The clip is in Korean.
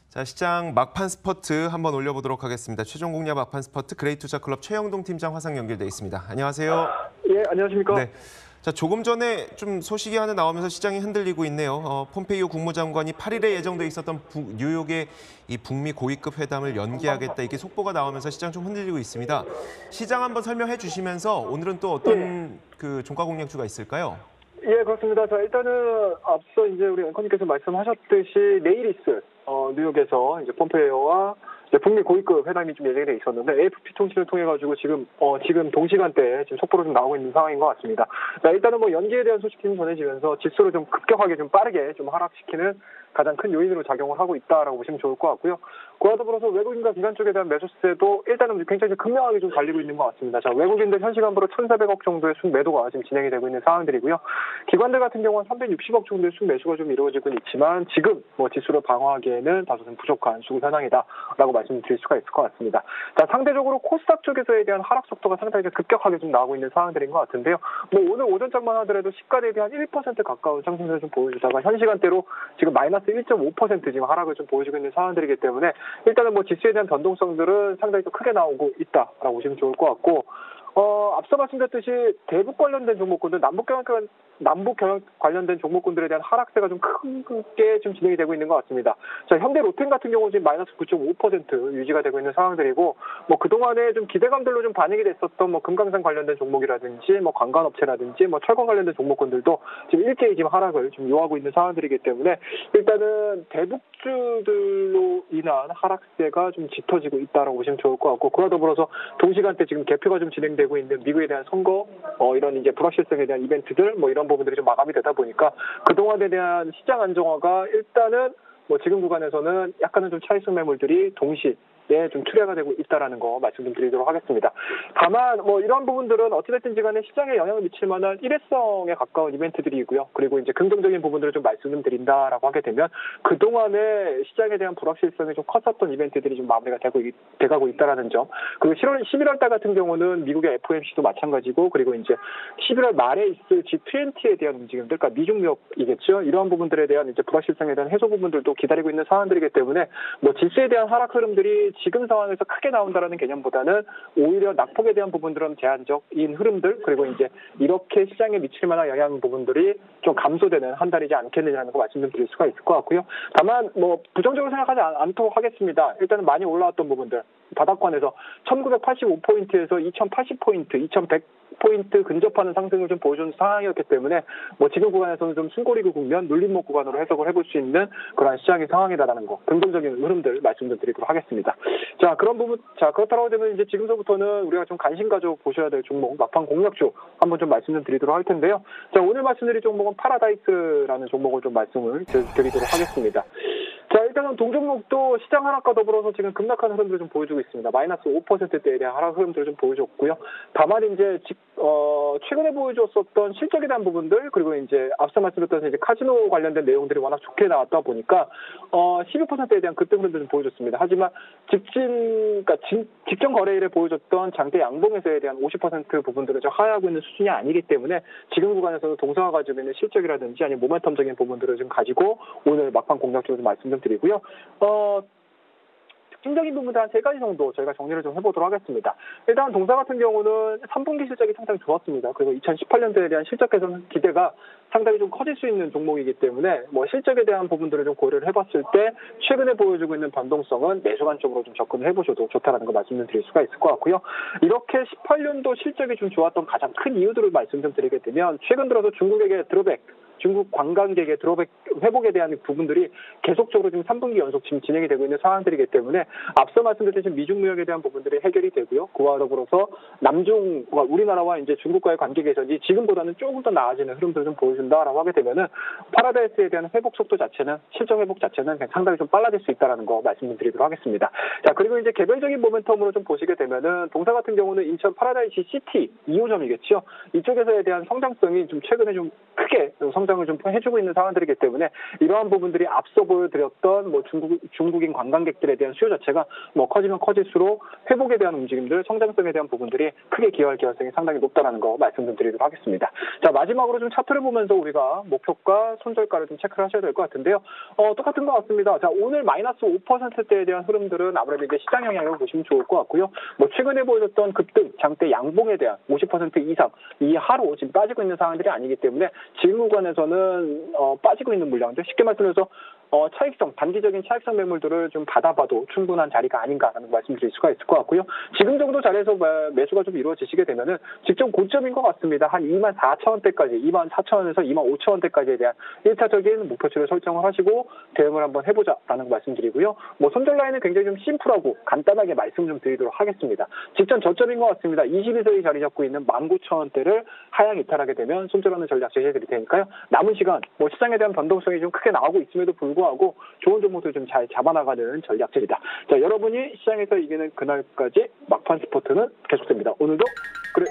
자, 시장 막판 스퍼트 한번 올려보도록 하겠습니다. 최종 공략 막판 스퍼트 그레이투자클럽 최영동 팀장 화상 연결돼 있습니다. 안녕하세요. 예, 안녕하십니까? 네. 자, 조금 전에 좀 소식이 하나 나오면서 시장이 흔들리고 있네요. 폼페이오 국무장관이 8일에 예정돼 있었던 뉴욕의 이 북미 고위급 회담을 연기하겠다, 이게 속보가 나오면서 시장 좀 흔들리고 있습니다. 시장 한번 설명해 주시면서 오늘은 또 어떤 그 종가 공략주가 있을까요? 예, 그렇습니다. 자, 일단은 앞서 이제 우리 앵커님께서 말씀하셨듯이 내일 있을 뉴욕에서 이제 폼페이오와 북미 고위급 회담이 좀 예정돼 있었는데 AFP 통신을 통해 가지고 지금 동시간대에 지금 속보로 좀 나오고 있는 상황인 것 같습니다. 자, 일단은 뭐 연기에 대한 소식이 좀 전해지면서 지수를 좀 급격하게 좀 빠르게 좀 하락시키는 가장 큰 요인으로 작용을 하고 있다라고 보시면 좋을 것 같고요. 그와 더불어서 외국인과 기관 쪽에 대한 매수세도 일단은 굉장히 극명하게 좀 달리고 있는 것 같습니다. 자, 외국인들 현 시간부로 1,400억 정도의 순매도가 지금 진행이 되고 있는 상황들이고요. 기관들 같은 경우는 360억 정도의 순매수가 좀 이루어지고 있지만 지금 뭐 지수를 방어하기에는 다소 좀 부족한 수급 현황이다라고 말씀드릴 수가 있을 것 같습니다. 자, 상대적으로 코스닥 쪽에서에 대한 하락 속도가 상당히 급격하게 좀 나오고 있는 상황들인 것 같은데요. 뭐 오늘 오전장만 하더라도 시가에 대한 1% 가까운 상승세를 좀 보여주다가 현 시간대로 지금 마이너스 1.5% 지금 하락을 좀 보여주고 있는 상황들이기 때문에 일단은 뭐 지수에 대한 변동성들은 상당히 또 크게 나오고 있다라고 보시면 좋을 것 같고, 앞서 말씀드렸듯이 대북 관련된 종목군들, 남북 경영 관련된 종목군들에 대한 하락세가 좀 크게 좀 진행이 되고 있는 것 같습니다. 자, 현대 로템 같은 경우는 지금 마이너스 9.5% 유지가 되고 있는 상황들이고, 뭐 그동안에 좀 기대감들로 좀 반영이 됐었던 뭐 금강산 관련된 종목이라든지 뭐 관광업체라든지 뭐 철강 관련된 종목군들도 지금 일제히 지금 하락을 좀 요하고 있는 상황들이기 때문에 일단은 대북주들로 인한 하락세가 좀 짙어지고 있다라고 보시면 좋을 것 같고, 그와 더불어서 동시간대 지금 개표가 좀 진행되고 있는 미국에 대한 선거, 이런 이제 불확실성에 대한 이벤트들, 뭐 이런 부분들이 좀 마감이 되다 보니까 그동안에 대한 시장 안정화가 일단은 뭐 지금 구간에서는 약간은 좀 차익성 매물들이 동시에 좀 출회가 되고 있다라는 거 말씀 좀 드리도록 하겠습니다. 다만 뭐 이러한 부분들은 어찌됐든지 간에 시장에 영향을 미칠 만한 일회성에 가까운 이벤트들이고요. 그리고 이제 긍정적인 부분들을 좀 말씀 좀 드린다라고 하게 되면 그동안에 시장에 대한 불확실성이 좀 컸었던 이벤트들이 좀 마무리가 돼가고 있다라는 점. 그리고 11월 달 같은 경우는 미국의 FOMC도 마찬가지고, 그리고 이제 11월 말에 있을 G20에 대한 움직임들, 그러니까 미중력이겠죠. 이러한 부분들에 대한 이제 불확실성에 대한 해소 부분들도 기다리고 있는 상황들이기 때문에 뭐 지수에 대한 하락 흐름들이 지금 상황에서 크게 나온다라는 개념보다는 오히려 낙폭에 대한 부분들은 제한적인 흐름들, 그리고 이제 이렇게 시장에 미칠 만한 영향 부분들이 좀 감소되는 한 달이지 않겠느냐는 거 말씀 좀 드릴 수가 있을 것 같고요. 다만 뭐 부정적으로 생각하지 않도록 하겠습니다. 일단은 많이 올라왔던 부분들, 바닥권에서 1985포인트에서 2080포인트, 2100포인트 근접하는 상승을 좀 보여준 상황이었기 때문에 뭐 지금 구간에서는 좀 숨고리그 국면, 눌림목 구간으로 해석을 해볼 수 있는 그러한 시장의 상황이다라는 거, 긍정적인 흐름들 말씀 좀 드리도록 하겠습니다. 자, 그렇다고 되면 이제 지금서부터는 우리가 좀 관심 가져 보셔야 될 종목, 막판 공략주 한번 좀 말씀 좀 드리도록 할 텐데요. 자, 오늘 말씀드릴 종목은 파라다이스라는 종목을 좀 말씀을 드리도록 하겠습니다. 자, 일단은 동종목도 시장 하락과 더불어서 지금 급락한 흐름들을 좀 보여주고 있습니다. 마이너스 5%대에 대한 하락 흐름들을 좀 보여줬고요. 다만 이제 최근에 보여줬었던 실적에 대한 부분들, 그리고 이제 앞서 말씀드렸던 이제 카지노 관련된 내용들이 워낙 좋게 나왔다 보니까 12%에 대한 급등 흐름들을 좀 보여줬습니다. 하지만 직전 거래일에 보여줬던 장대 양봉에서에 대한 50% 부분들을 좀 하회하고 있는 수준이 아니기 때문에 지금 구간에서는 동사가 가지고 있는 실적이라든지 아니면 모멘텀적인 부분들을 좀 가지고 오늘 막판 공략적으로 좀 말씀 좀 드리고요. 특징적인 부분들 한 3가지 정도 저희가 정리를 좀 해보도록 하겠습니다. 일단 동사 같은 경우는 3분기 실적이 상당히 좋았습니다. 그리고 2018년도에 대한 실적 개선 기대가 상당히 좀 커질 수 있는 종목이기 때문에 뭐 실적에 대한 부분들을 좀 고려를 해봤을 때 최근에 보여주고 있는 변동성은 매수관점으로 좀 접근을 해보셔도 좋다라는 거 말씀을 드릴 수가 있을 것 같고요. 이렇게 18년도 실적이 좀 좋았던 가장 큰 이유들을 말씀 좀 드리게 되면 최근 들어서 중국에게 드롭백, 중국 관광객의 드롭백 회복에 대한 부분들이 계속적으로 지금 3분기 연속 지금 진행이 되고 있는 상황들이기 때문에 앞서 말씀드렸듯이 미중 무역에 대한 부분들이 해결이 되고요. 그와 더불어서 남중과 우리나라와 이제 중국과의 관계 개선이 지금보다는 조금 더 나아지는 흐름들을 좀 보여준다라고 하게 되면은 파라다이스에 대한 회복 속도 자체는, 실적 회복 자체는 상당히 좀 빨라질 수 있다라는 거 말씀드리도록 하겠습니다. 자, 그리고 이제 개별적인 모멘텀으로 좀 보시게 되면은 동사 같은 경우는 인천 파라다이스 시티 2호점이겠죠. 이쪽에서에 대한 성장성이 좀 최근에 좀 크게 성장을 좀 해주고 있는 상황들이기 때문에 때문에 이러한 부분들이 앞서 보여드렸던 뭐 중국인 관광객들에 대한 수요 자체가 뭐 커지면 커질수록 회복에 대한 움직임들, 성장성에 대한 부분들이 크게 기여할 가능성이 상당히 높다라는 거 말씀 좀 드리도록 하겠습니다. 자, 마지막으로 좀 차트를 보면서 우리가 목표가 손절가를 좀 체크를 하셔야 될 것 같은데요. 똑같은 것 같습니다. 자, 오늘 마이너스 5%대에 대한 흐름들은 아무래도 이제 시장 영향을 보시면 좋을 것 같고요. 뭐 최근에 보여줬던 급등, 장대 양봉에 대한 50% 이상 이하로 지금 빠지고 있는 상황들이 아니기 때문에 지금 구간에서는 빠지고 있는 물량들, 쉽게 말씀해서 차익성, 단기적인 차익성 매물들을 좀 받아봐도 충분한 자리가 아닌가라는 말씀드릴 수가 있을 것 같고요. 지금 정도 자리에서 매수가 좀 이루어지시게 되면은 직접 고점인 것 같습니다. 한 24,000원대까지, 24,000원에서 25,000원대까지에 대한 1차적인 목표치를 설정을 하시고 대응을 한번 해보자라는 말씀드리고요. 뭐 손절 라인은 굉장히 좀 심플하고 간단하게 말씀 좀 드리도록 하겠습니다. 직전 저점인 것 같습니다. 22선이 자리 잡고 있는 19,000원대를 하향 이탈하게 되면 손절하는 전략 제시해드릴 테니까요. 남은 시간 뭐 시장에 대한 변동성이 좀 크게 나오고 있음에도 불구하고 좋은 종목들 좀 잘 잡아나가는 전략들이다. 자, 여러분이 시장에서 이기는 그날까지 막판 스포츠는 계속됩니다. 오늘도 그래.